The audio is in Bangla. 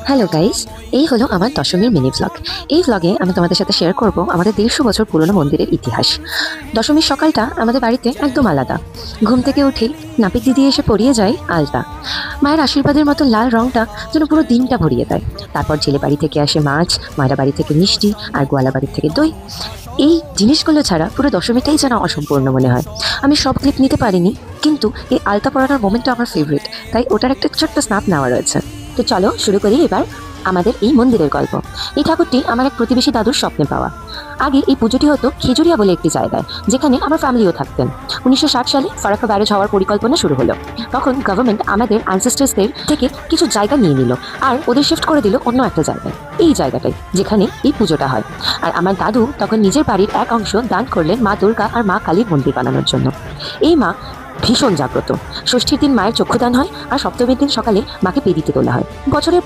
হ্যালো গাইস, এই হলো আমার দশমীর মিনি ভ্লগ। এই ভ্লগে আমি তোমাদের সাথে শেয়ার করব আমাদের 150 বছর পুরনো মন্দিরের ইতিহাস। দশমীর সকালটা আমাদের বাড়িতে একদম আলাদা। ঘুম থেকে উঠেই নাপিত দিদি এসে পরিয়ে যায় আলতা। মায়ের আশীর্বাদের মতো লাল রংটা যেন পুরো দিনটা ভরিয়ে দেয়। তারপর ছেলে বাড়ি থেকে আসে মাছ, মায়েরা বাড়ি থেকে মিষ্টি, আর গোয়ালা বাড়ি থেকে দই। এই জিনিসগুলো ছাড়া পুরো দশমীটাই যেন অসম্পূর্ণ মনে হয়। আমি সব ক্লিপ নিতে পারিনি, কিন্তু এই আলতা পরানোর মোমেন্টটা আমার ফেভারিট, তাই ওটার একটা ছোট্ট স্ন্যাপ নেওয়া রয়েছে। তো চলো শুরু করি এবার আমাদের এই মন্দিরের গল্প। এই ঠাকুরটি আমার এক প্রতিবেশী দাদুর স্বপ্নে পাওয়া। আগে এই পুজোটি হতো খেজুরিয়া বলে একটি জায়গায়, যেখানে আমার ফ্যামিলিও থাকতেন। 1960 সালে ফারাক্কা ব্যারেজ হওয়ার পরিকল্পনা শুরু হলো। তখন গভর্নমেন্ট আমাদের অ্যানসেস্টার্সদের থেকে কিছু জায়গা নিয়ে নিল, আর ওদের শিফট করে দিল অন্য একটা জায়গায়, এই জায়গাটাই যেখানে এই পুজোটা হয়। আর আমার দাদু তখন নিজের বাড়ির এক অংশ দান করলেন মা দুর্গা আর মা কালীর মন্দির বানানোর জন্য। এই মা ভীষণ জাগ্রত। ষষ্ঠীর দিন মায়ের চক্ষুদান হয়, আর সপ্তমীর দিন সকালে মাকে বেদিতে তোলা হয়। বছরের